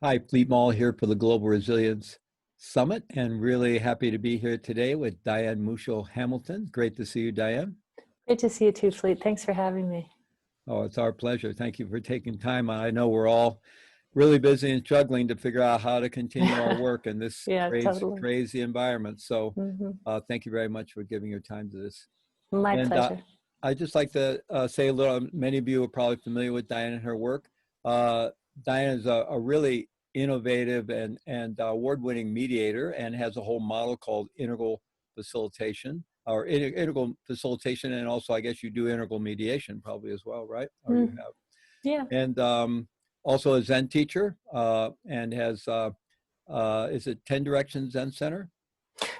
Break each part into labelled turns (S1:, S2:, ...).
S1: Hi, Fleet Maull here for the Global Resilience Summit, and really happy to be here today with Diane Musho Hamilton. Great to see you, Diane.
S2: Great to see you too, Fleet. Thanks for having me.
S1: Oh, it's our pleasure. Thank you for taking time. I know we're all really busy and struggling to figure out how to continue our work in this
S2: Yeah,
S1: crazy,
S2: totally.
S1: crazy environment. So
S2: hmm
S1: thank you very much for giving your time to this.
S2: My
S1: And
S2: pleasure.
S1: I'd just like to say a little, many of you are probably familiar with Diane and her work. Uh, Diane is a really innovative and award-winning mediator and has a whole model called integral facilitation integral facilitation. And also, I guess you do integral mediation probably as well, right? Or you have.
S2: Yeah.
S1: And also a Zen teacher and has, is it 10 Directions Zen Center?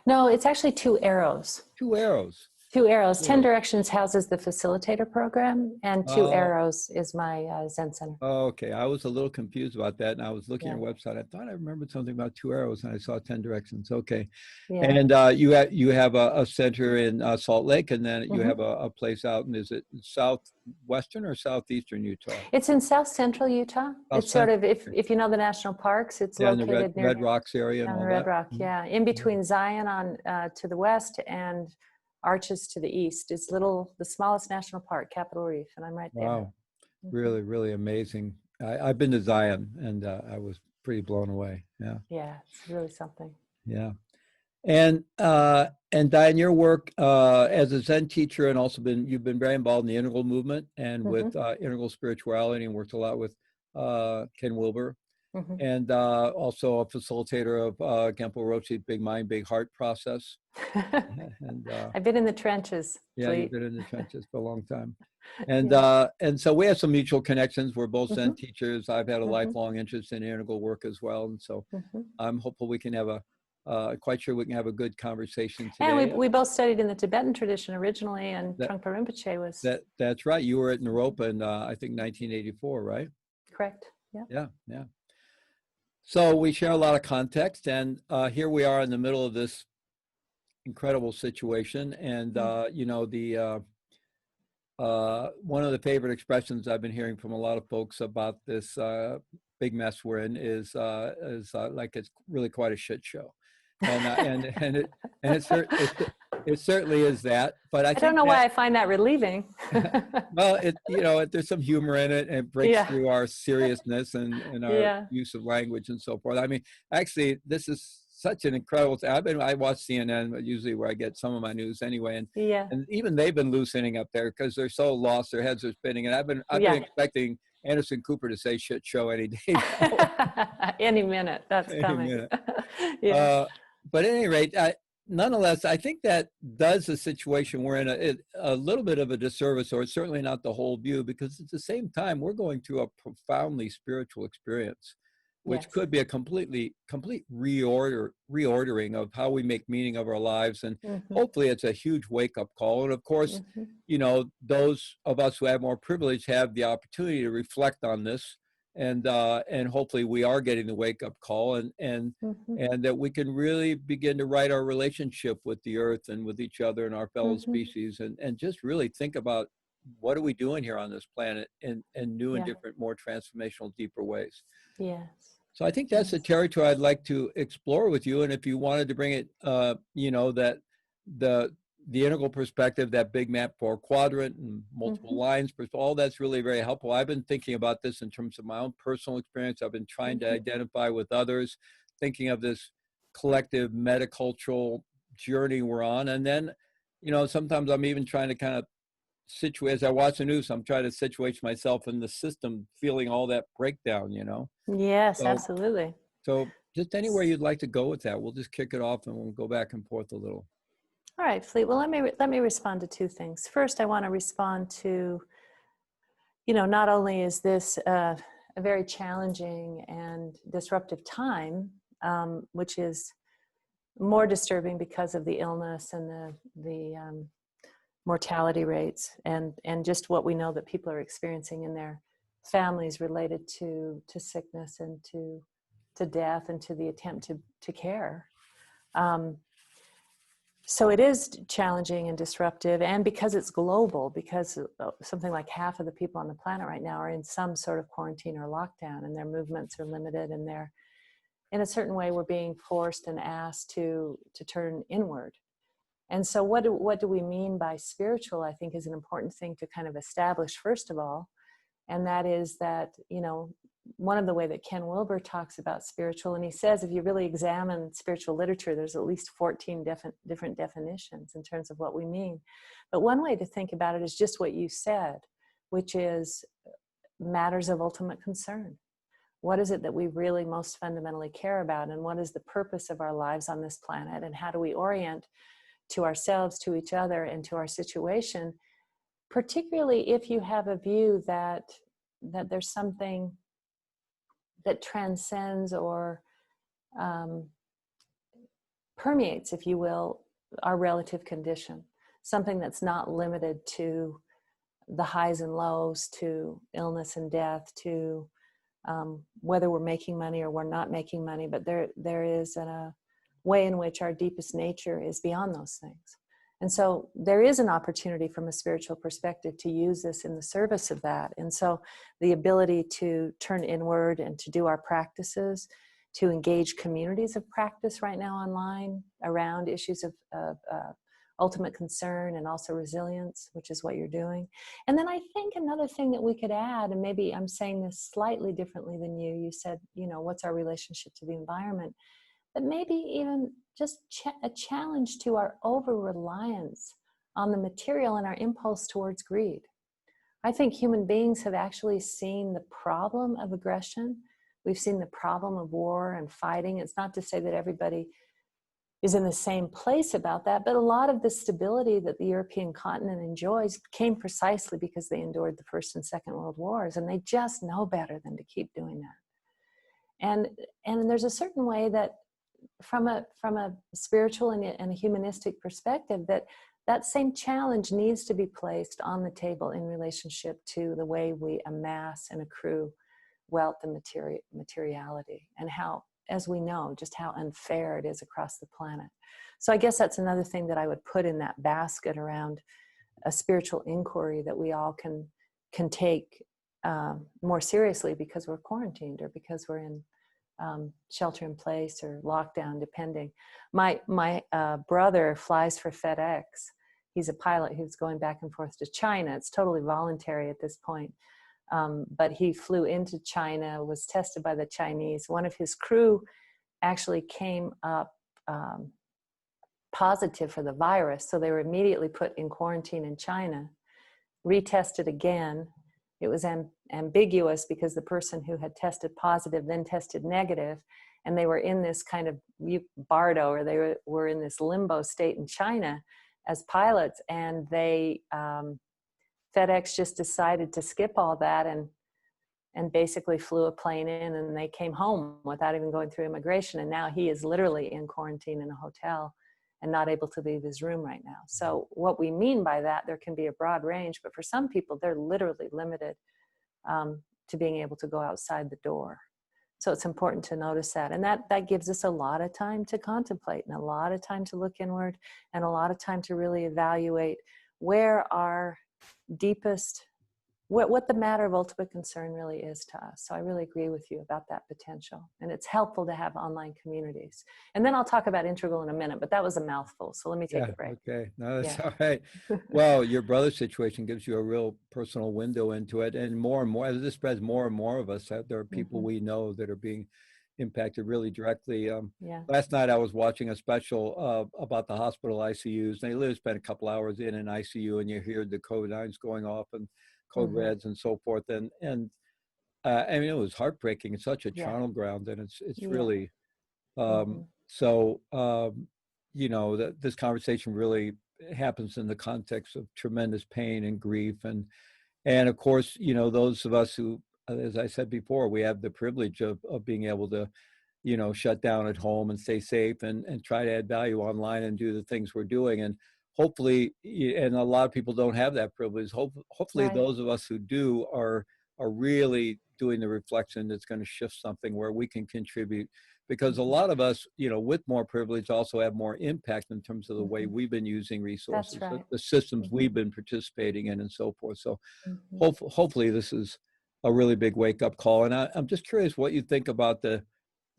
S2: No, it's actually Two Arrows.
S1: Two Arrows.
S2: Two Arrows. 10
S1: Cool.
S2: Directions houses the facilitator program, and Two Arrows is my Zen Center.
S1: Okay, I was a little confused about that, and I was looking at
S2: Yeah.
S1: your website. I thought I remembered something about Two Arrows, and I saw 10 Directions. Okay,
S2: Yeah.
S1: and you have a center in Salt Lake, and then you have a place out in, is it southwestern or southeastern Utah?
S2: It's in South Central Utah. It's sort of, if you know the national parks, it's
S1: Yeah, in the
S2: located near
S1: Red Rocks area and all
S2: Red
S1: that.
S2: Rock. Yeah, in between Zion on to the west and Arches to the east. It's the smallest national park, Capitol Reef, and I'm right there.
S1: Wow, really, really amazing. I've been to Zion, and I was pretty blown away. Yeah.
S2: Yeah, it's really something.
S1: Yeah. And Diane, your work as a Zen teacher, and also you've been very involved in the integral movement and with integral spirituality, and worked a lot with Ken Wilber, and also a facilitator of Genpo Rochi's Big Mind, Big Heart process. And
S2: I've been in the trenches.
S1: yeah,
S2: Fleet.
S1: you've been in the trenches for a long time. And so we have some mutual connections. We're both Zen teachers. I've had a lifelong interest in integral work as well, and so I'm hopeful we can have quite sure we can have a good conversation today.
S2: And we both studied in the Tibetan tradition originally, and Trungpa Rinpoche was.
S1: That's right. You were at Naropa in I think 1984, right?
S2: Correct. Yeah.
S1: Yeah. So we share a lot of context, and here we are in the middle of this incredible situation, and you know, the one of the favorite expressions I've been hearing from a lot of folks about this big mess we're in is like it's really quite a shit show, and it certainly is that. But I
S2: don't know why I find that relieving.
S1: Well, there's some humor in it, and it breaks through our seriousness and our use of language and so forth. I mean, actually, this is such an incredible thing. I watch CNN usually where I get some of my news anyway, and even they've been loosening up there because they're so lost, their heads are spinning, and I've been expecting Anderson Cooper to say shit show any day now.
S2: Any minute, that's
S1: any
S2: coming.
S1: minute.
S2: But
S1: at any rate, nonetheless, I think that does the situation we're in a little bit of a disservice, or it's certainly not the whole view, because at the same time, we're going through a profoundly spiritual experience, which could be a complete reordering of how we make meaning of our lives. And hopefully it's a huge wake-up call. And of course, you know, those of us who have more privilege have the opportunity to reflect on this. And hopefully we are getting the wake-up call, and that we can really begin to write our relationship with the earth and with each other and our fellow species, and just really think about what are we doing here on this planet in new and different, more transformational, deeper ways.
S2: Yes.
S1: So I think that's the territory I'd like to explore with you. And if you wanted to bring it, you know, that the integral perspective, that big map 4 quadrant and multiple lines, all that's really very helpful. I've been thinking about this in terms of my own personal experience. I've been trying to identify with others, thinking of this collective metacultural journey we're on. And then, you know, sometimes I'm even trying to kind of as I watch the news, I'm trying to situate myself in the system, feeling all that breakdown, you know?
S2: Yes, absolutely.
S1: So just anywhere you'd like to go with that, we'll just kick it off and we'll go back and forth a little.
S2: All right, Fleet. Well, let me respond to two things. First, I want to respond to, you know, not only is this a very challenging and disruptive time, which is more disturbing because of the illness and the mortality rates and just what we know that people are experiencing in their families related to sickness and to death and to the attempt to care. So it is challenging and disruptive, and because it's global, because something like half of the people on the planet right now are in some sort of quarantine or lockdown, and their movements are limited, and they're, in a certain way, we're being forced and asked to turn inward. And so what do we mean by spiritual, I think, is an important thing to kind of establish, first of all. And that is that, you know, one of the way that Ken Wilber talks about spiritual, and he says if you really examine spiritual literature, there's at least 14 different definitions in terms of what we mean. But one way to think about it is just what you said, which is matters of ultimate concern. What is it that we really most fundamentally care about? And what is the purpose of our lives on this planet? And how do we orient to ourselves, to each other, and to our situation? Particularly if you have a view that there's something that transcends or permeates, if you will, our relative condition. Something that's not limited to the highs and lows, to illness and death, to whether we're making money or we're not making money, but there is a way in which our deepest nature is beyond those things. And so there is an opportunity from a spiritual perspective to use this in the service of that. And so the ability to turn inward and to do our practices, to engage communities of practice right now online around issues of ultimate concern and also resilience, which is what you're doing. And then I think another thing that we could add, and maybe I'm saying this slightly differently than you said, you know, what's our relationship to the environment? But maybe even just a challenge to our over-reliance on the material and our impulse towards greed. I think human beings have actually seen the problem of aggression. We've seen the problem of war and fighting. It's not to say that everybody is in the same place about that, but a lot of the stability that the European continent enjoys came precisely because they endured the First and Second World Wars, and they just know better than to keep doing that. And there's a certain way that from a spiritual and a humanistic perspective, that same challenge needs to be placed on the table in relationship to the way we amass and accrue wealth and materiality, and how, as we know, just how unfair it is across the planet. So I guess that's another thing that I would put in that basket around a spiritual inquiry that we all can take more seriously because we're quarantined or because we're in shelter in place or lockdown, depending. My brother flies for FedEx. He's a pilot who's going back and forth to China. It's totally voluntary at this point. But he flew into China, was tested by the Chinese. One of his crew actually came up positive for the virus. So they were immediately put in quarantine in China, retested again. It was ambiguous because the person who had tested positive then tested negative, and they were in this kind of bardo, or they were in this limbo state in China as pilots, and they FedEx just decided to skip all that and basically flew a plane in, and they came home without even going through immigration, and now he is literally in quarantine in a hotel and not able to leave his room right now. So what we mean by that, there can be a broad range, but for some people, they're literally limited to being able to go outside the door. So it's important to notice that. And that gives us a lot of time to contemplate, and a lot of time to look inward, and a lot of time to really evaluate where our deepest, what the matter of ultimate concern really is to us. So I really agree with you about that potential. And it's helpful to have online communities. And then I'll talk about integral in a minute, but that was a mouthful. So let me take a break.
S1: Okay. No, that's
S2: Yeah.
S1: all right. Well, your brother's situation gives you a real personal window into it. And more, as this spreads, more and more of us, there are people we know that are being impacted really directly. Last night I was watching a special about the hospital ICUs. They literally spent a couple hours in an ICU, and you hear the code 9s going off and code reds and so forth. And I mean, it was heartbreaking. It's such a charnel ground, and it's really, so, you know, this conversation really happens in the context of tremendous pain and grief. And of course, you know, those of us who, as I said before, we have the privilege of being able to, you know, shut down at home and stay safe and try to add value online and do the things we're doing. And hopefully, and a lot of people don't have that privilege. Hopefully those of us who do are really doing the reflection that's going to shift something where we can contribute. because a lot of us, with more privilege also have more impact in terms of the way we've been using resources,
S2: That's right.
S1: the systems we've been participating in and so forth. So
S2: Mhm.
S1: hopefully this is a really big wake up call. And I'm just curious what you think about the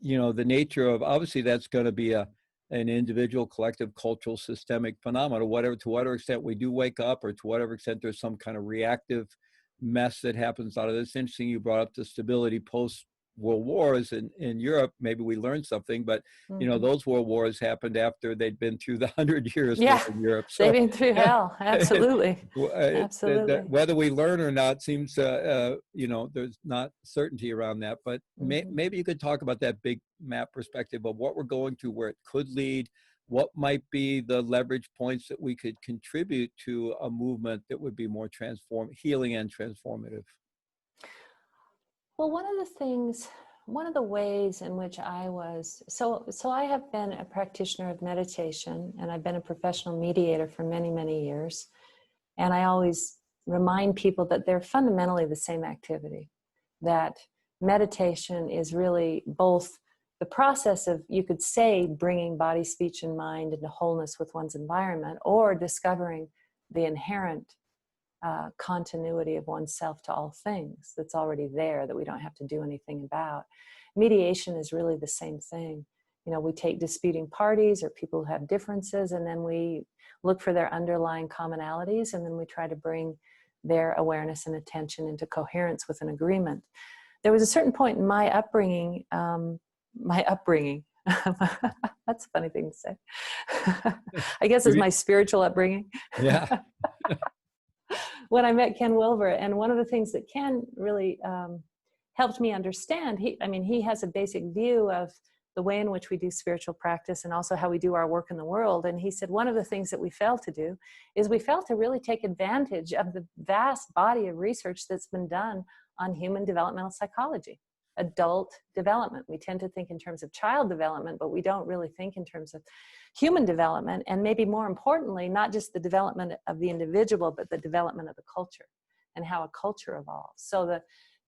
S1: nature of, obviously that's going to be an individual, collective, cultural, systemic phenomenon, to whatever extent we do wake up, or to whatever extent there's some kind of reactive mess that happens out of this. Interesting you brought up the stability post world wars in Europe. Maybe we learned something, but those world wars happened after they'd been through the 100 years
S2: Yeah,
S1: in Europe.
S2: they've
S1: So
S2: been through hell. Absolutely. Absolutely.
S1: whether we learn or not seems, there's not certainty around that. But
S2: Mhm.
S1: maybe you could talk about that big map perspective of what we're going through, where it could lead, what might be the leverage points that we could contribute to a movement that would be more healing and transformative.
S2: Well, one of the ways in which so I have been a practitioner of meditation, and I've been a professional mediator for many, many years. And I always remind people that they're fundamentally the same activity, that meditation is really both the process of, you could say, bringing body, speech, and mind into wholeness with one's environment, or discovering the inherent continuity of oneself to all things that's already there, that we don't have to do anything about. Mediation is really the same thing. We take disputing parties or people who have differences, and then we look for their underlying commonalities, and then we try to bring their awareness and attention into coherence with an agreement. There was a certain point in my upbringing, that's a funny thing to say. I guess it's my spiritual upbringing.
S1: Yeah.
S2: When I met Ken Wilber, and one of the things that Ken really helped me understand, he has a basic view of the way in which we do spiritual practice and also how we do our work in the world. And he said one of the things that we fail to do is we fail to really take advantage of the vast body of research that's been done on human developmental psychology, adult development. We tend to think in terms of child development, but we don't really think in terms of human development, and maybe more importantly, not just the development of the individual, but the development of the culture and how a culture evolves. So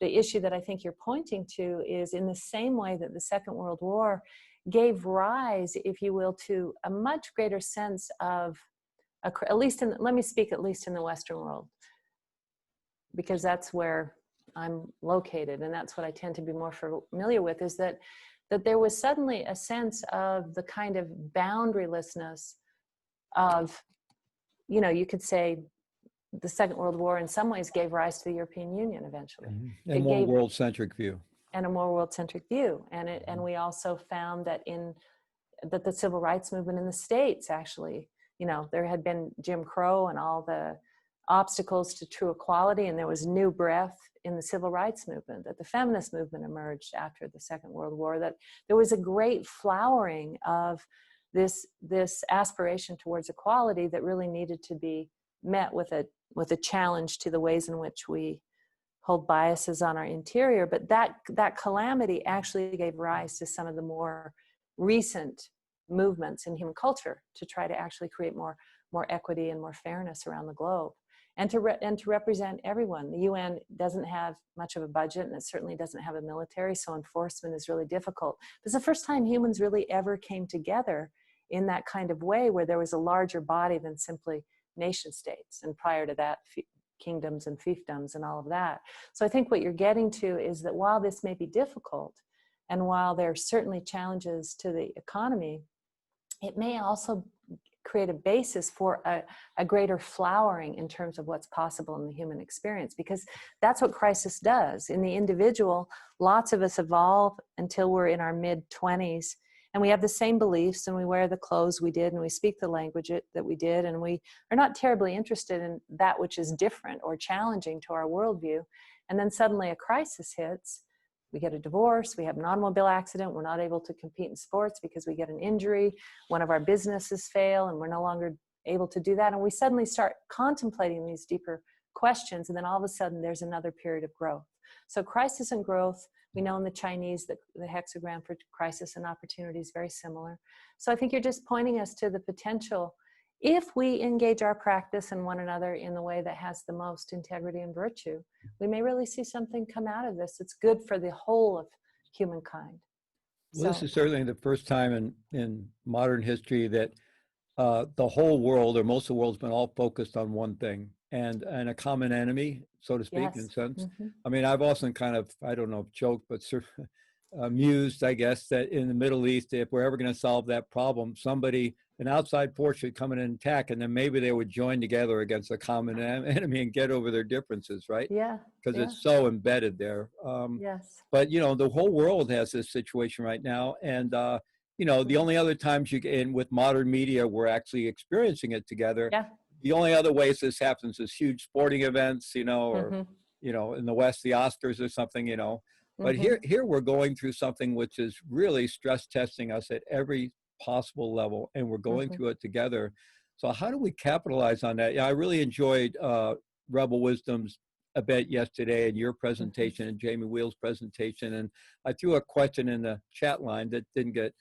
S2: the issue that I think you're pointing to is, in the same way that the Second World War gave rise, if you will, to a much greater sense of, let me speak at least in the Western world, because that's where I'm located, and that's what I tend to be more familiar with, is that there was suddenly a sense of the kind of boundarylessness of, you could say the Second World War in some ways gave rise to the European Union eventually.
S1: And more world-centric view.
S2: And a more world-centric view. And we also found that the civil rights movement in the States, actually, there had been Jim Crow and all the obstacles to true equality, and there was new breath in the civil rights movement, that the feminist movement emerged after the Second World War, that there was a great flowering of this aspiration towards equality that really needed to be met with a challenge to the ways in which we hold biases on our interior. But that calamity actually gave rise to some of the more recent movements in human culture to try to actually create more equity and more fairness around the globe, and to represent everyone. The UN doesn't have much of a budget, and it certainly doesn't have a military, so enforcement is really difficult. It's the first time humans really ever came together in that kind of way, where there was a larger body than simply nation states, and prior to that, kingdoms and fiefdoms and all of that. So I think what you're getting to is that while this may be difficult, and while there are certainly challenges to the economy, it may also create a basis for a greater flowering in terms of what's possible in the human experience, because that's what crisis does. In the individual, lots of us evolve until we're in our mid-20s, and we have the same beliefs, and we wear the clothes we did, and we speak the language that we did, and we are not terribly interested in that which is different or challenging to our worldview. And then suddenly a crisis hits. We get a divorce, we have an automobile accident, we're not able to compete in sports because we get an injury, one of our businesses fail, and we're no longer able to do that. And we suddenly start contemplating these deeper questions, and then all of a sudden there's another period of growth. So crisis and growth, we know in the Chinese that the hexagram for crisis and opportunity is very similar. So I think you're just pointing us to the potential, if we engage our practice and one another in the way that has the most integrity and virtue, we may really see something come out of this. It's good for the whole of humankind.
S1: Well, this
S2: So
S1: is certainly the first time in modern history that the whole world, or most of the world's been all focused on one thing and a common enemy, so to speak, in a
S2: yes.
S1: sense.
S2: Hmm.
S1: I mean, I've often kind of, I don't know if joked, but sort of amused, I guess, that in the Middle East, if we're ever going to solve that problem, somebody, an outside force should come in and attack, and then maybe they would join together against a common enemy and get over their differences, right?
S2: Yeah,
S1: Because
S2: yeah,
S1: it's so embedded there.
S2: yes.
S1: But you know, the whole world has this situation right now, and you know, the only other times you can, with modern media, we're actually experiencing it together.
S2: Yeah.
S1: The only other ways this happens is huge sporting events, you know, or
S2: Hmm.
S1: you know, in the West, the Oscars or something, you know. But
S2: Hmm.
S1: here we're going through something which is really stress testing us at every possible level, and we're going
S2: Hmm.
S1: through it together. So how do we capitalize on that? Yeah, I really enjoyed Rebel Wisdom's event yesterday and your
S2: Hmm.
S1: presentation and Jamie Wheel's presentation. And I threw a question in the chat line that didn't get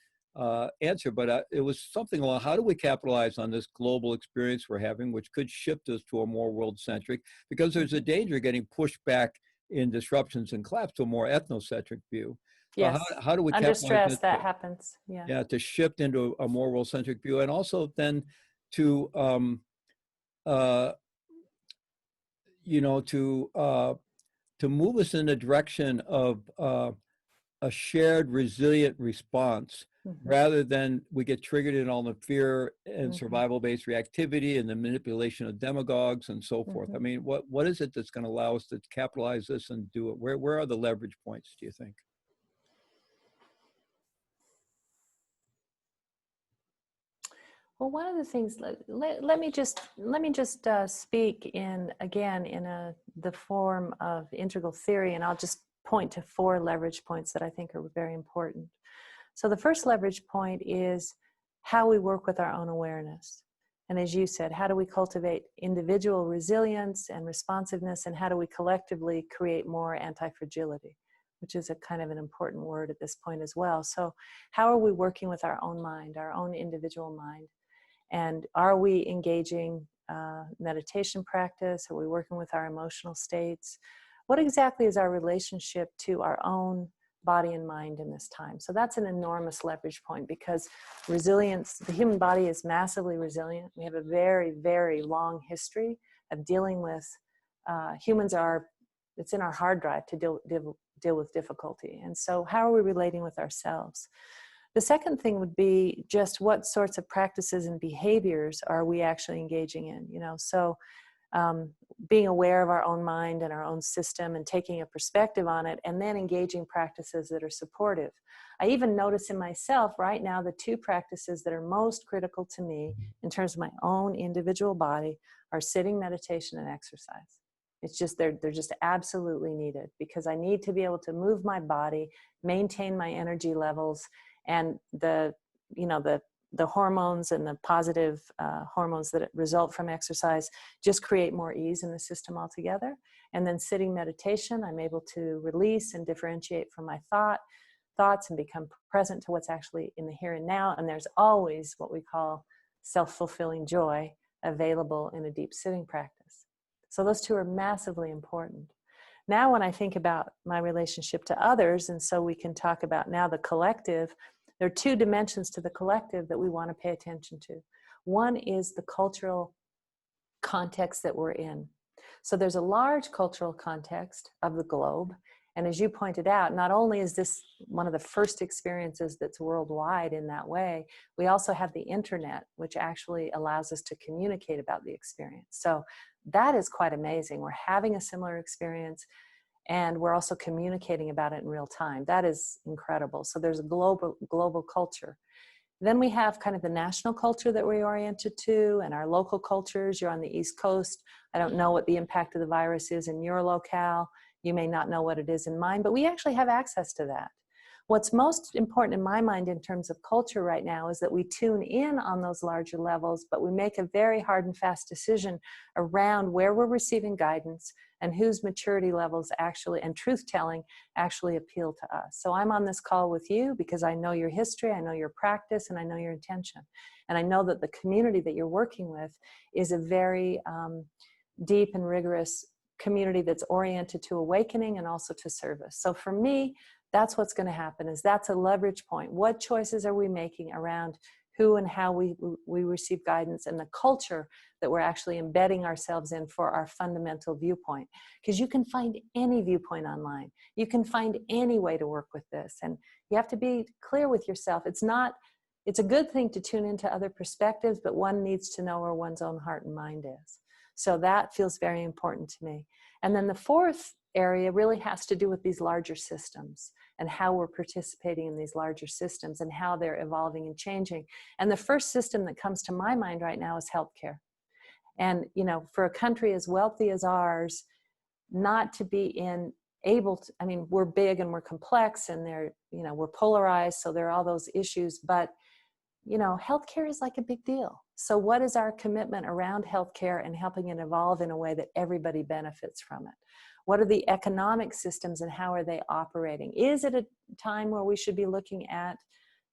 S1: answered, but it was something along, how do we capitalize on this global experience we're having, which could shift us to a more world-centric, because there's a danger of getting pushed back in disruptions and collapse to a more ethnocentric view. So
S2: Yes.
S1: how do we
S2: Under
S1: capitalize
S2: stress,
S1: that?
S2: that happens. Yeah.
S1: Yeah, to shift into a more world-centric view, and also then to uh, you know, to move us in the direction of a shared resilient response,
S2: Hmm.
S1: rather than we get triggered in all the fear and
S2: Hmm.
S1: survival-based reactivity and the manipulation of demagogues and so forth.
S2: Hmm.
S1: I mean, what is it that's going to allow us to capitalize this and do it? Where are the leverage points, do you think?
S2: Well, one of the things, let me just speak in again in the form of integral theory, and I'll just point to 4 leverage points that I think are very important. So the first leverage point is how we work with our own awareness. And as you said, how do we cultivate individual resilience and responsiveness, and how do we collectively create more anti-fragility, which is a kind of an important word at this point as well. So how are we working with our own mind, our own individual mind? And are we engaging meditation practice? Are we working with our emotional states? What exactly is our relationship to our own body and mind in this time? So that's an enormous leverage point, because resilience, the human body is massively resilient. We have a very, very long history of dealing with, humans are, it's in our hard drive to deal with difficulty. And so how are we relating with ourselves? The second thing would be just what sorts of practices and behaviors are we actually engaging in, you know? So being aware of our own mind and our own system and taking a perspective on it, and then engaging practices that are supportive. I even notice in myself right now, the 2 practices that are most critical to me in terms of my own individual body are sitting meditation and exercise. It's just, they're just absolutely needed, because I need to be able to move my body, maintain my energy levels, and the hormones and the positive hormones that result from exercise just create more ease in the system altogether. And then sitting meditation, I'm able to release and differentiate from my thoughts and become present to what's actually in the here and now. And there's always what we call self-fulfilling joy available in a deep sitting practice. So those 2 are massively important. Now, when I think about my relationship to others, and so we can talk about now the collective, there are 2 dimensions to the collective that we want to pay attention to. One is the cultural context that we're in. So there's a large cultural context of the globe. And as you pointed out, not only is this one of the first experiences that's worldwide in that way, we also have the internet, which actually allows us to communicate about the experience. So that is quite amazing. We're having a similar experience, and we're also communicating about it in real time. That is incredible. So there's a global culture. Then we have kind of the national culture that we're oriented to, and our local cultures. You're on the East Coast. I don't know what the impact of the virus is in your locale. You may not know what it is in mine, but we actually have access to that. What's most important in my mind in terms of culture right now is that we tune in on those larger levels, but we make a very hard and fast decision around where we're receiving guidance and whose maturity levels actually and truth-telling actually appeal to us. So I'm on this call with you because I know your history, I know your practice, and I know your intention. And I know that the community that you're working with is a very deep and rigorous community that's oriented to awakening and also to service. So for me, That's what's going to happen, is that's a leverage point. What choices are we making around who and how we receive guidance, and the culture that we're actually embedding ourselves in for our fundamental viewpoint? Because you can find any viewpoint online. You can find any way to work with this. And you have to be clear with yourself. It's a good thing to tune into other perspectives, but one needs to know where one's own heart and mind is. So that feels very important to me. And then the fourth area really has to do with these larger systems and how we're participating in these larger systems and how they're evolving and changing. And the first system that comes to my mind right now is healthcare. And, you know, for a country as wealthy as ours, not to be able to, I mean, we're big and we're complex and we're polarized. So there are all those issues, but, you know, healthcare is like a big deal. So what is our commitment around healthcare and helping it evolve in a way that everybody benefits from it? What are the economic systems and how are they operating? Is it a time where we should be looking at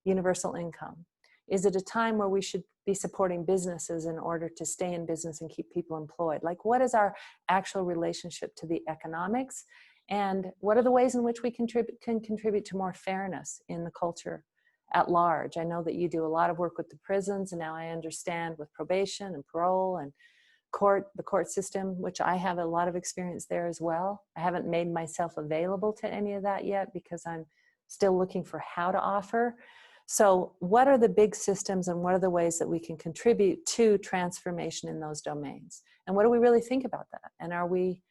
S2: universal income? Is it a time where we should be supporting businesses in order to stay in business and keep people employed? Like, what is our actual relationship to the economics? And what are the ways in which we can contribute to more fairness in the culture at large? I know that you do a lot of work with the prisons, and now I understand with probation and parole and the court system, which I have a lot of experience there as well. I haven't made myself available to any of that yet because I'm still looking for how to offer. So what are the big systems and what are the ways that we can contribute to transformation in those domains? And what do we really think about that? And are we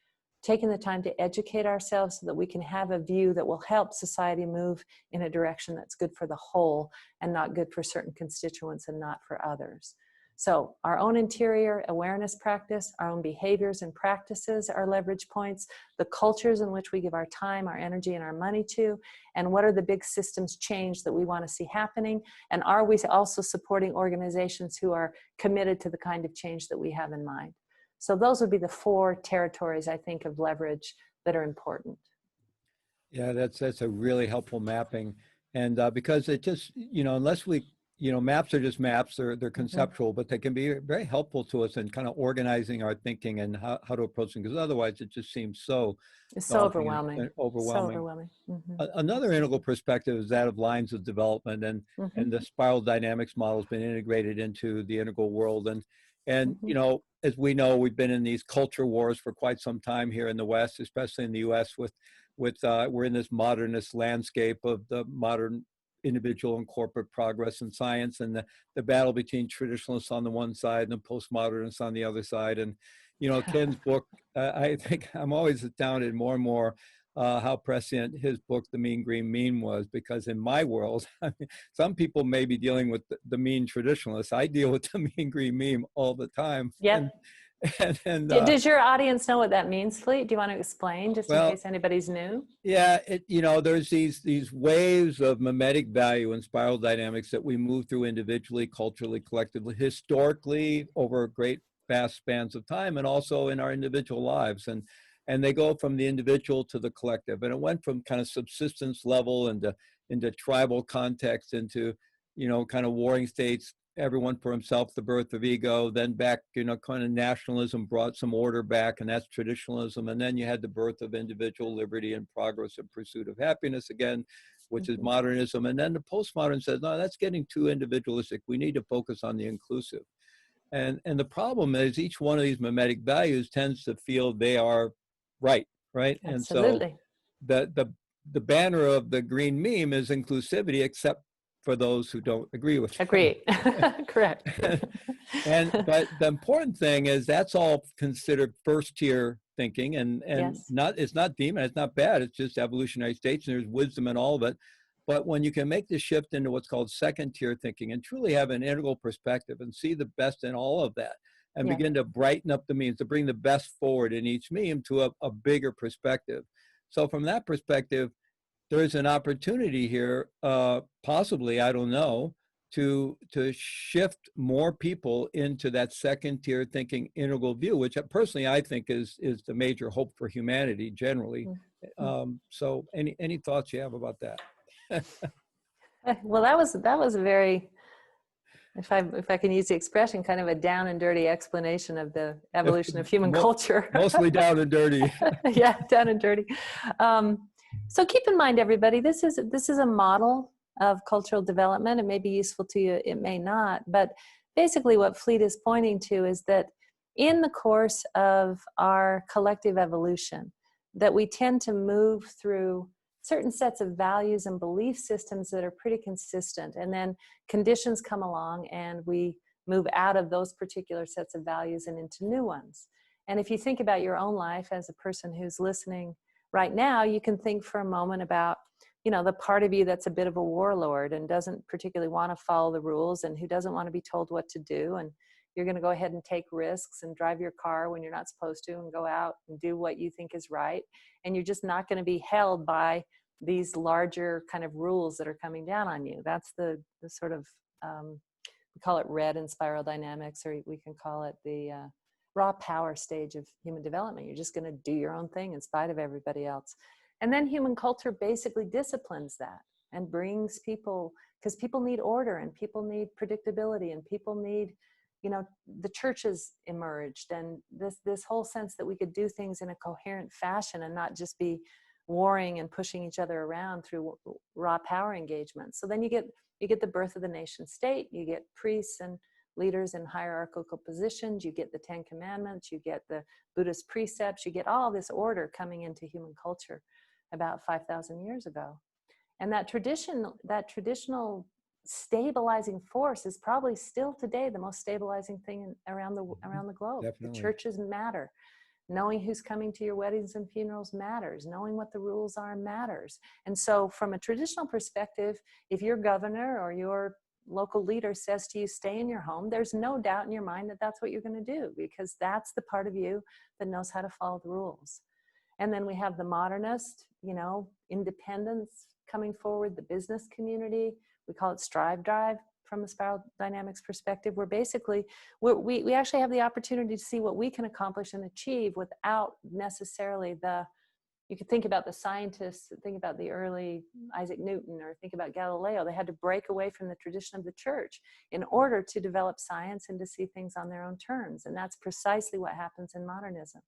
S2: taking the time to educate ourselves so that we can have a view that will help society move in a direction that's good for the whole and not good for certain constituents and not for others? So our own interior awareness practice, our own behaviors and practices are leverage points, the cultures in which we give our time, our energy, and our money to, and what are the big systems change that we want to see happening, and are we also supporting organizations who are committed to the kind of change that we have in mind? So those would be the four territories, I think, of leverage that are important.
S1: Yeah, that's a really helpful mapping. And because it just, you know, unless we, you know, maps are just maps, they're conceptual, but they can be very helpful to us in kind of organizing our thinking and how to approach them, because otherwise it just seems so
S2: It's so overwhelming.
S1: and overwhelming.
S2: So overwhelming.
S1: Another integral perspective is that of lines of development, and the spiral dynamics model has been integrated into the integral world. And you know, as we know, we've been in these culture wars for quite some time here in the West, especially in the US with we're in this modernist landscape of the modern individual and corporate progress in science, and the battle between traditionalists on the one side and the postmodernists on the other side. And, you know, Ken's book, I think I'm always astounded more and more how prescient his book, The Mean Green Meme, was, because in my world, I mean, some people may be dealing with the mean traditionalists. I deal with the Mean Green Meme all the time.
S2: Yep.
S1: And
S2: does your audience know what that means, Fleet? Do you want to explain, just in
S1: well,
S2: case anybody's new?
S1: Yeah, you know, there's these waves of mimetic value and spiral dynamics that we move through individually, culturally, collectively, historically, over great vast spans of time, and also in our individual lives. And they go from the individual to the collective. And it went from kind of subsistence level into tribal context, into, you know, kind of warring states, everyone for himself, the birth of ego, then back, you know, kind of nationalism brought some order back, and that's traditionalism. And then you had the birth of individual liberty and progress and pursuit of happiness again, which is modernism. And then the postmodern says, no, that's getting too individualistic. We need to focus on the inclusive. And the problem is each one of these mimetic values tends to feel they are right?
S2: Absolutely.
S1: And so the banner of the green meme is inclusivity, except for those who don't agree with it.
S2: Agree. Correct.
S1: But the important thing is that's all considered first tier thinking, and
S2: Yes.
S1: it's not demon, it's not bad, it's just evolutionary states, and there's wisdom in all of it. But when you can make the shift into what's called second tier thinking and truly have an integral perspective and see the best in all of that, and begin to brighten up the memes, to bring the best forward in each meme to a bigger perspective. So from that perspective, there's an opportunity here, possibly, I don't know, to shift more people into that second tier thinking integral view, which personally I think is the major hope for humanity generally. So any thoughts you have about that?
S2: Well, that was a very, if I can use the expression, kind of a down and dirty explanation of the evolution of human culture.
S1: Mostly down and dirty.
S2: Yeah, down and dirty. So keep in mind, everybody, this is a model of cultural development. It may be useful to you, it may not, but basically what Fleet is pointing to is that in the course of our collective evolution, that we tend to move through certain sets of values and belief systems that are pretty consistent, and then conditions come along and we move out of those particular sets of values and into new ones. And if you think about your own life as a person who's listening right now, you can think for a moment about, the part of you that's a bit of a warlord and doesn't particularly want to follow the rules and who doesn't want to be told what to do. And you're going to go ahead and take risks and drive your car when you're not supposed to and go out and do what you think is right. And you're just not going to be held by these larger kind of rules that are coming down on you. That's the sort of, we call it red in spiral dynamics, or we can call it the raw power stage of human development. You're just going to do your own thing in spite of everybody else. And then human culture basically disciplines that and brings people, because people need order and people need predictability and people need, the churches emerged, and this whole sense that we could do things in a coherent fashion and not just be warring and pushing each other around through raw power engagement. So then you get the birth of the nation state, you get priests and leaders in hierarchical positions, you get the 10 Commandments, you get the Buddhist precepts, you get all this order coming into human culture about 5,000 years ago. And that traditional stabilizing force is probably still today the most stabilizing thing around the globe.
S1: Definitely.
S2: The churches matter. Knowing who's coming to your weddings and funerals matters. Knowing what the rules are matters. And so from a traditional perspective, if your governor or your local leader says to you, stay in your home, there's no doubt in your mind that that's what you're going to do, because that's the part of you that knows how to follow the rules. And then we have the modernist, independence coming forward, the business community. We call it strive drive from a spiral dynamics perspective, where basically we actually have the opportunity to see what we can accomplish and achieve without necessarily you could think about the scientists, think about the early Isaac Newton, or think about Galileo. They had to break away from the tradition of the church in order to develop science and to see things on their own terms. And that's precisely what happens in modernism.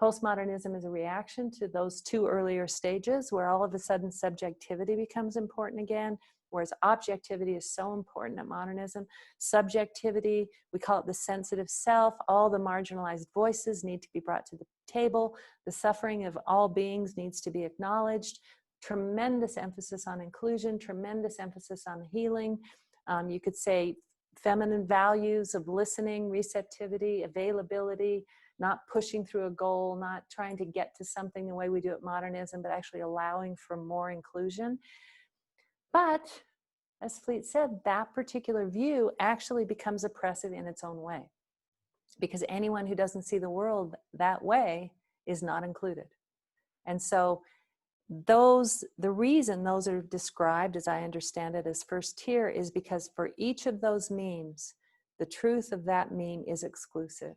S2: Postmodernism is a reaction to those two earlier stages, where all of a sudden subjectivity becomes important again, whereas objectivity is so important at modernism. Subjectivity, we call it the sensitive self. All the marginalized voices need to be brought to the table. The suffering of all beings needs to be acknowledged. Tremendous emphasis on inclusion, tremendous emphasis on healing. You could say feminine values of listening, receptivity, availability, not pushing through a goal, not trying to get to something the way we do at modernism, but actually allowing for more inclusion. But as Fleet said, that particular view actually becomes oppressive in its own way, because anyone who doesn't see the world that way is not included. And so the reason those are described, as I understand it, as first tier is because for each of those memes, the truth of that meme is exclusive.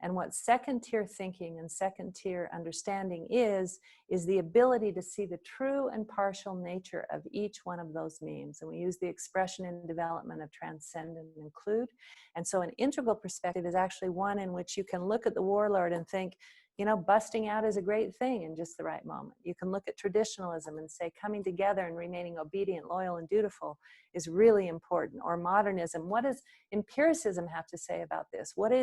S2: And what second tier thinking and second tier understanding is the ability to see the true and partial nature of each one of those memes. And we use the expression in development of transcend and include. And so an integral perspective is actually one in which you can look at the warlord and think, busting out is a great thing in just the right moment. You can look at traditionalism and say coming together and remaining obedient, loyal, and dutiful is really important. Or modernism, what does empiricism have to say about this? What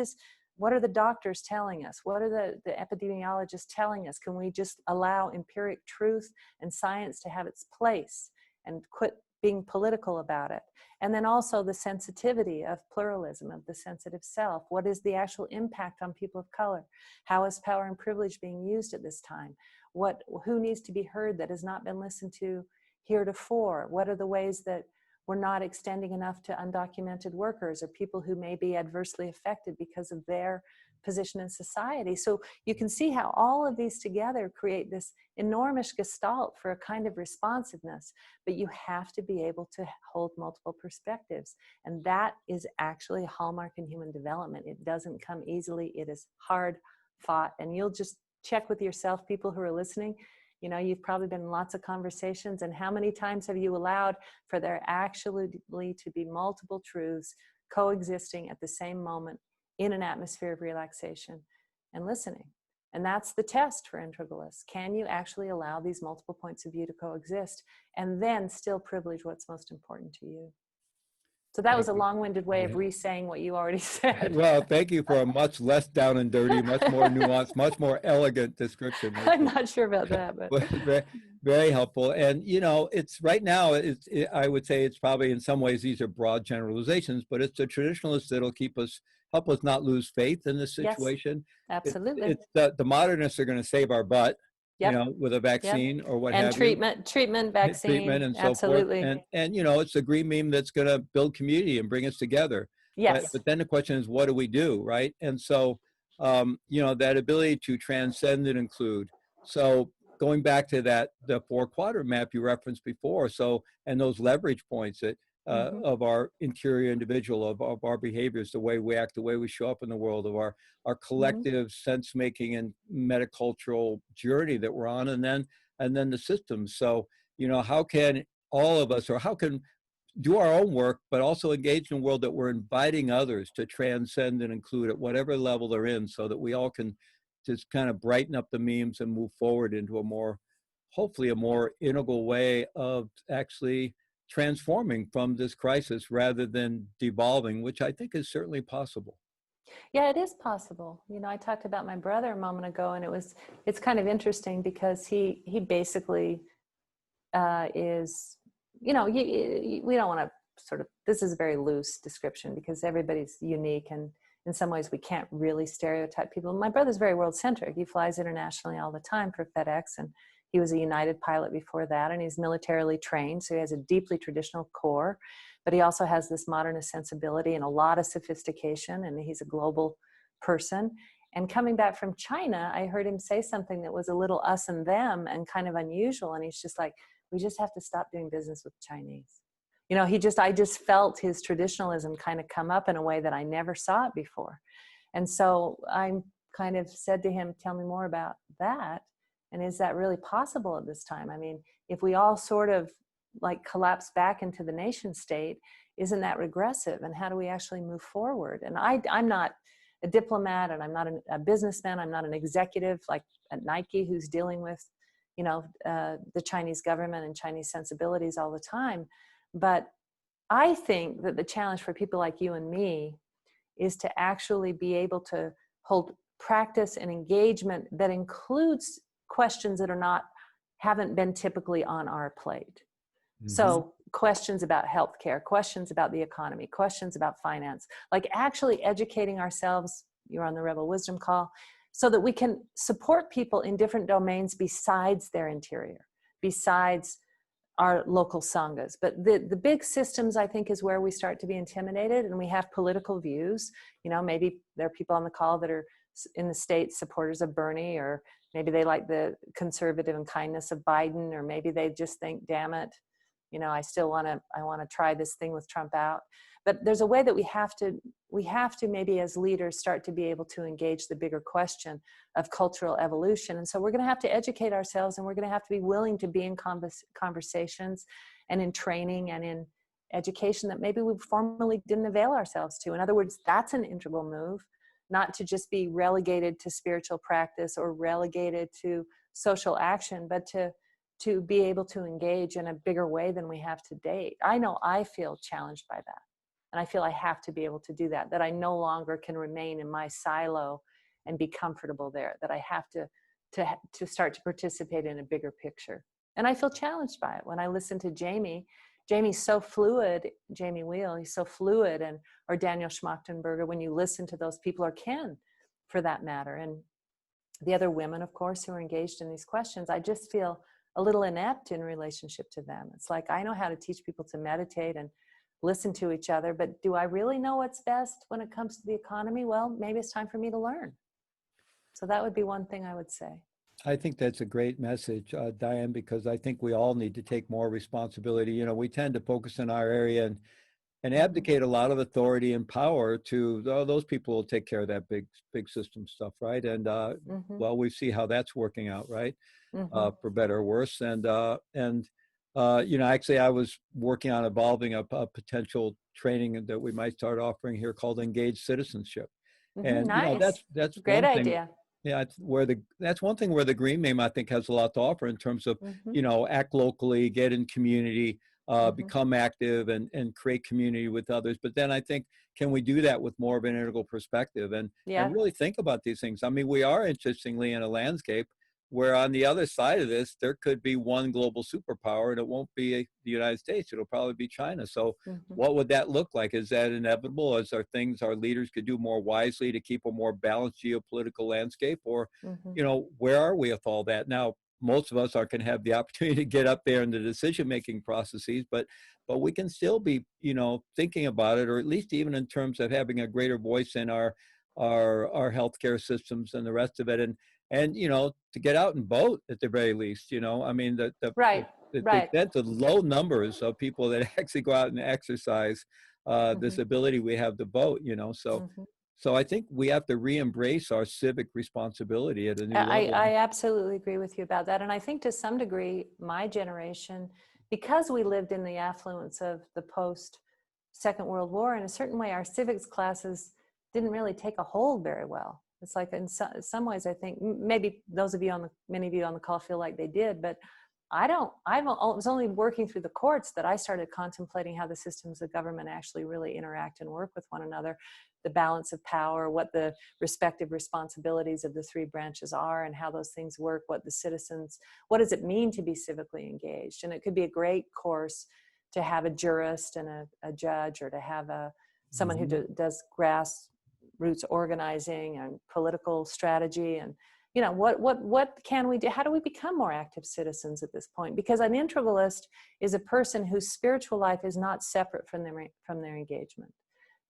S2: are the doctors telling us? What are the epidemiologists telling us? Can we just allow empiric truth and science to have its place and quit being political about it? And then also the sensitivity of pluralism, of the sensitive self. What is the actual impact on people of color? How is power and privilege being used at this time? Who needs to be heard that has not been listened to heretofore? What are the ways that we're not extending enough to undocumented workers or people who may be adversely affected because of their position in society? So you can see how all of these together create this enormous gestalt for a kind of responsiveness, but you have to be able to hold multiple perspectives. And that is actually a hallmark in human development. It doesn't come easily. It is hard fought. And you'll just check with yourself, people who are listening. You've probably been in lots of conversations, and how many times have you allowed for there actually to be multiple truths coexisting at the same moment in an atmosphere of relaxation and listening? And that's the test for integralists. Can you actually allow these multiple points of view to coexist and then still privilege what's most important to you? So that was a long-winded way of re-saying what you already said.
S1: Well, thank you for a much less down and dirty, much more nuanced, much more elegant description.
S2: I'm not sure about that, but
S1: very, very helpful. And it's right now. I would say it's probably in some ways these are broad generalizations, but it's the traditionalists that'll help us not lose faith in this
S2: yes,
S1: situation.
S2: absolutely.
S1: It's the modernists are going to save our butt.
S2: Yep.
S1: With a vaccine or what
S2: and
S1: have
S2: treatment, vaccine,
S1: treatment and so
S2: absolutely.
S1: forth. And it's a green meme that's going to build community and bring us together.
S2: Yes.
S1: But then the question is, what do we do, right? And so, that ability to transcend and include. So going back to the 4-quadrant map you referenced before, and those leverage points of our interior individual, of our behaviors, the way we act, the way we show up in the world, of our collective sense-making and metacultural journey that we're on, and then the systems. So, how can all of us, or how can do our own work, but also engage in a world that we're inviting others to transcend and include at whatever level they're in, so that we all can just kind of brighten up the memes and move forward into hopefully a more integral way of actually transforming from this crisis rather than devolving, which I think is certainly possible.
S2: Yeah, it is possible. I talked about my brother a moment ago, and it's kind of interesting because he basically is, we don't want to this is a very loose description because everybody's unique, and in some ways we can't really stereotype people. My brother's very world-centric. He flies internationally all the time for FedEx, and he was a United pilot before that, and he's militarily trained, so he has a deeply traditional core, but he also has this modernist sensibility and a lot of sophistication, and he's a global person. And coming back from China, I heard him say something that was a little us and them and kind of unusual, and he's just like, we just have to stop doing business with Chinese. I just felt his traditionalism kind of come up in a way that I never saw it before. And so I kind of said to him, tell me more about that. And is that really possible at this time? I mean, if we all sort of like collapse back into the nation state, isn't that regressive? And how do we actually move forward? And I'm not a diplomat, and I'm not a businessman. I'm not an executive like at Nike who's dealing with, the Chinese government and Chinese sensibilities all the time. But I think that the challenge for people like you and me is to actually be able to hold practice and engagement that includes questions that haven't been typically on our plate. Mm-hmm. So questions about healthcare, questions about the economy, questions about finance, like actually educating ourselves. You're on the Rebel Wisdom call, so that we can support people in different domains besides their interior, besides our local sanghas. But the big systems, I think, is where we start to be intimidated, and we have political views. Maybe there are people on the call that are in the States supporters of Bernie, or maybe they like the conservative and kindness of Biden, or maybe they just think, damn it, I want to try this thing with Trump out. But there's a way that we have to maybe as leaders start to be able to engage the bigger question of cultural evolution. And so we're going to have to educate ourselves, and we're going to have to be willing to be in conversations and in training and in education that maybe we formerly didn't avail ourselves to. In other words, that's an integral move, not to just be relegated to spiritual practice or relegated to social action, but to be able to engage in a bigger way than we have to date. I know I feel challenged by that. And I feel I have to be able to do that I no longer can remain in my silo and be comfortable there, that I have to start to participate in a bigger picture. And I feel challenged by it. When I listen to Jamie's so fluid, Jamie Wheel, he's so fluid, or Daniel Schmachtenberger, when you listen to those people, or Ken for that matter, and the other women, of course, who are engaged in these questions, I just feel a little inept in relationship to them. It's like, I know how to teach people to meditate and listen to each other, but do I really know what's best when it comes to the economy? Well, maybe it's time for me to learn. So that would be one thing I would say.
S1: I think that's a great message, Diane, because I think we all need to take more responsibility. We tend to focus in our area and abdicate a lot of authority and power to those people who will take care of that big system stuff, right? And well, we see how that's working out, right? For better or worse. Actually, I was working on evolving a potential training that we might start offering here called Engaged Citizenship. And
S2: nice.
S1: that's
S2: great
S1: one thing.
S2: idea.
S1: Yeah, it's where that's one thing where the Green Name, I think, has a lot to offer in terms of,
S2: Mm-hmm.
S1: act locally, get in community,
S2: Mm-hmm.
S1: become active and create community with others. But then I think, can we do that with more of an integral perspective and
S2: Yeah.
S1: really think about these things? I mean, we are interestingly in a landscape where on the other side of this, there could be one global superpower and it won't be the United States. It'll probably be China. So
S2: Mm-hmm.
S1: what would that look like? Is that inevitable? Is there things our leaders could do more wisely to keep a more balanced geopolitical landscape? Or,
S2: Mm-hmm.
S1: where are we with all that? Now, most of us aren't going to have the opportunity to get up there in the decision-making processes, but we can still be, thinking about it, or at least even in terms of having a greater voice in our healthcare systems and the rest of it. And to get out and vote at the very least. I mean,
S2: Right.
S1: the
S2: Right.
S1: extent of low numbers of people that actually go out and exercise this
S2: Mm-hmm.
S1: ability we have to vote. So
S2: Mm-hmm.
S1: so I think we have to re-embrace our civic responsibility at a new level.
S2: I absolutely agree with you about that. And I think to some degree, my generation, because we lived in the affluence of the post Second World War, in a certain way, our civics classes didn't really take a hold very well. It's like in some ways, I think maybe many of you on the call feel like they did, but I was only working through the courts that I started contemplating how the systems of government actually really interact and work with one another, the balance of power, what the respective responsibilities of the three branches are and how those things work, what does it mean to be civically engaged? And it could be a great course to have a jurist and a judge, or to have someone who does grassroots organizing and political strategy. And what can we do? How do we become more active citizens at this point? Because an integralist is a person whose spiritual life is not separate from their engagement.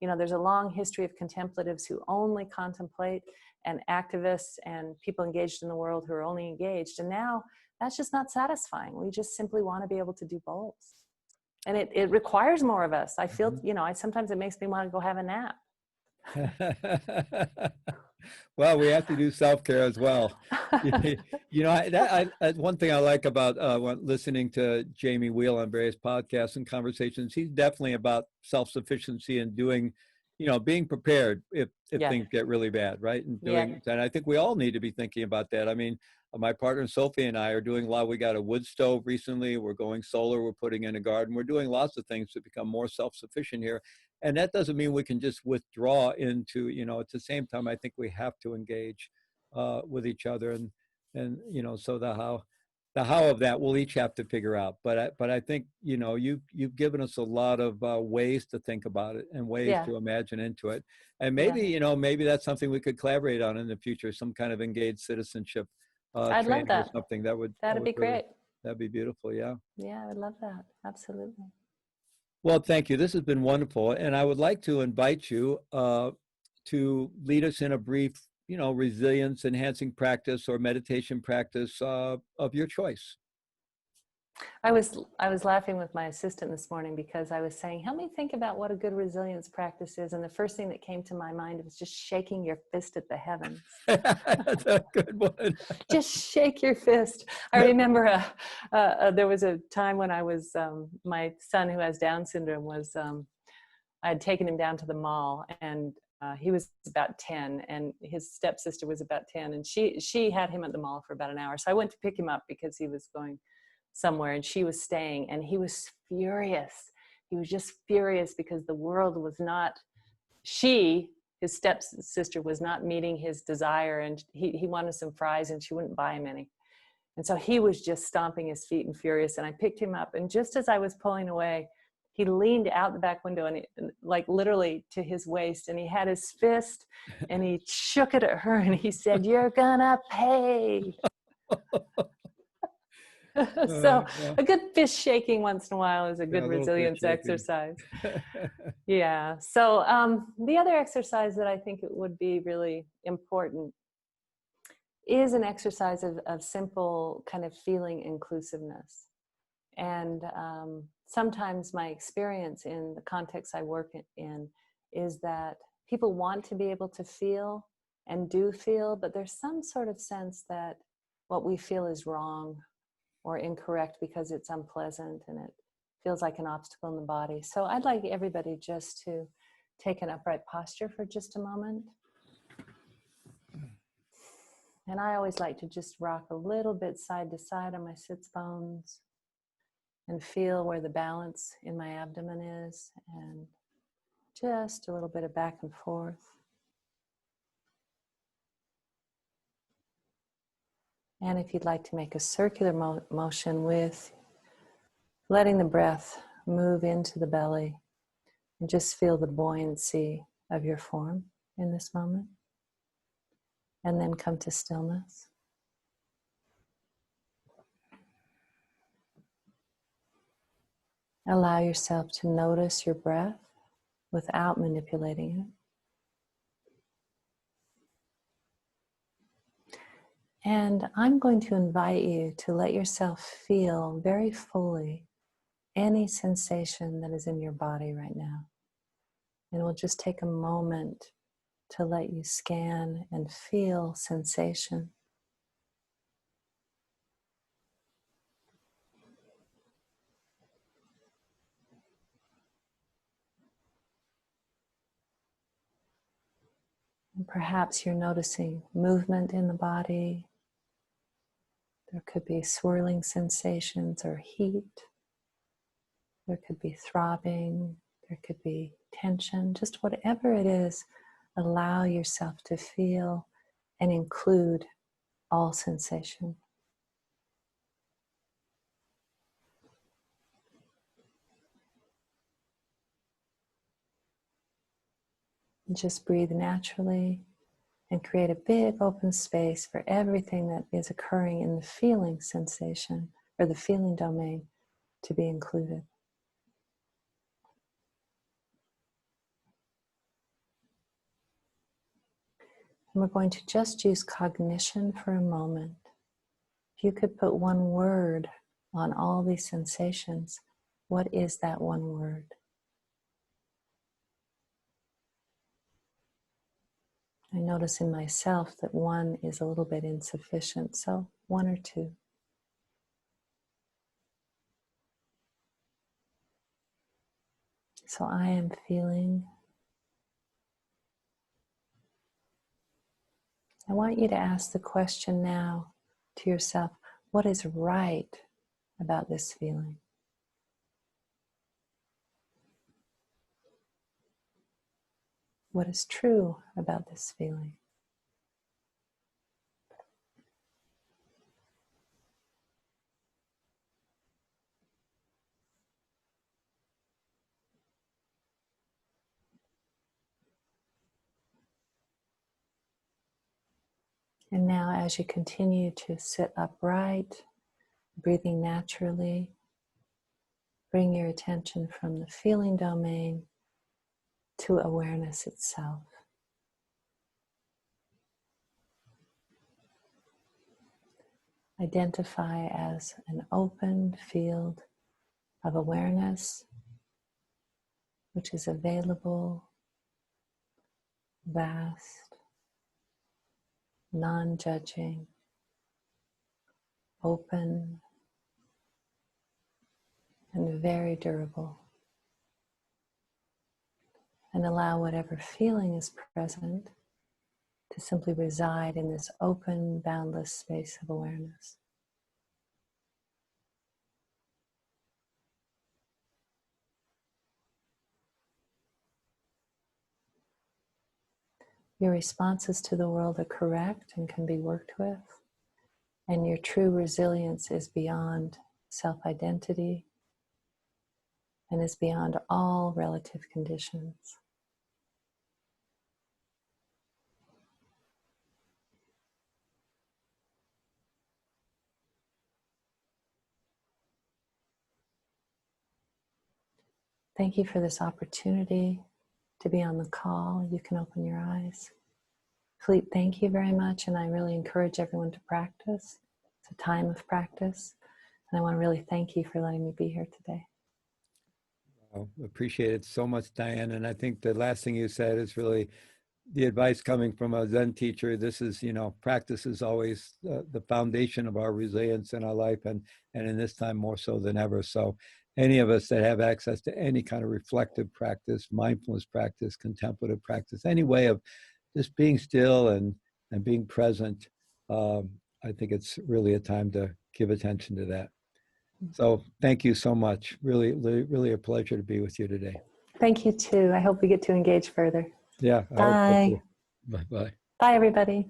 S2: There's a long history of contemplatives who only contemplate, and activists and people engaged in the world who are only engaged. And now that's just not satisfying. We just simply want to be able to do both. And it requires more of us. I feel, sometimes it makes me want to go have a nap.
S1: Well, we have to do self-care as well. One thing I like about listening to Jamie Wheel on various podcasts and conversations, he's definitely about self-sufficiency and doing, being prepared if
S2: Yeah.
S1: things get really bad, right? And I think we all need to be thinking about that. I mean, my partner Sophie and I are doing a lot. We got a wood stove recently. We're going solar. We're putting in a garden. We're doing lots of things to become more self-sufficient here. And that doesn't mean we can just withdraw into, at the same time, I think we have to engage with each other. And so the how of that we'll each have to figure out. But I think, you've given us a lot of ways to think about it and ways to imagine into it. And maybe, maybe that's something we could collaborate on in the future, some kind of engaged citizenship
S2: I'd love
S1: training or
S2: that.
S1: something
S2: That'd be great.
S1: That'd be beautiful. Yeah.
S2: Yeah, I would love that. Absolutely.
S1: Well, thank you. This has been wonderful. And I would like to invite you to lead us in a brief, resilience enhancing practice or meditation practice of your choice.
S2: I was laughing with my assistant this morning because I was saying, help me think about what a good resilience practice is. And the first thing that came to my mind was just shaking your fist at the heavens.
S1: That's a good one.
S2: Just shake your fist. I remember there was a time when I was, my son who has Down syndrome was, I had taken him down to the mall, and he was about 10 and his stepsister was about 10, and she had him at the mall for about an hour. So I went to pick him up because he was going somewhere and she was staying, and he was furious. He was just furious because the world was not, his stepsister was not meeting his desire, and he wanted some fries and she wouldn't buy him any. And so he was just stomping his feet and furious, and I picked him up, and just as I was pulling away, he leaned out the back window and like literally to his waist, and he had his fist and he shook it at her and he said, "You're gonna pay." So a good fist shaking once in a while is a good resilience exercise. Yeah. So the other exercise that I think it would be really important is an exercise of simple kind of feeling inclusiveness. And sometimes my experience in the context I work in is that people want to be able to feel and do feel, but there's some sort of sense that what we feel is wrong or incorrect because it's unpleasant and it feels like an obstacle in the body. So I'd like everybody just to take an upright posture for just a moment. And I always like to just rock a little bit side to side on my sits bones and feel where the balance in my abdomen is, and just a little bit of back and forth. And if you'd like to make a circular motion with letting the breath move into the belly, and just feel the buoyancy of your form in this moment, and then come to stillness. Allow yourself to notice your breath without manipulating it. And I'm going to invite you to let yourself feel very fully any sensation that is in your body right now. And we'll just take a moment to let you scan and feel sensation. And perhaps you're noticing movement in the body. There could be swirling sensations or heat. There could be throbbing. There could be tension. Just whatever it is, allow yourself to feel and include all sensation. And just breathe naturally and create a big open space for everything that is occurring in the feeling sensation or the feeling domain to be included. And we're going to just use cognition for a moment. If you could put one word on all these sensations, what is that one word? I notice in myself that one is a little bit insufficient, so one or two. So I am feeling. I want you to ask the question now to yourself, what is right about this feeling? What is true about this feeling? And now as you continue to sit upright, breathing naturally, bring your attention from the feeling domain to awareness itself. Identify as an open field of awareness which is available, vast, non-judging, open, and very durable. And allow whatever feeling is present to simply reside in this open, boundless space of awareness. Your responses to the world are correct and can be worked with, and your true resilience is beyond self-identity and is beyond all relative conditions. Thank you for this opportunity to be on the call. You can open your eyes. Philippe, thank you very much, and I really encourage everyone to practice. It's a time of practice, and I want to really thank you for letting me be here today.
S1: Well, appreciate it so much, Diane. And I think the last thing you said is really the advice coming from a Zen teacher. This is, practice is always the foundation of our resilience in our life, and in this time more so than ever. So any of us that have access to any kind of reflective practice, mindfulness practice, contemplative practice, any way of just being still and being present, I think it's really a time to give attention to that. So thank you so much. Really, really a pleasure to be with you today.
S2: Thank you too. I hope we get to engage further.
S1: Yeah, I hope so
S2: Bye.
S1: too. Bye-bye.
S2: Bye, everybody.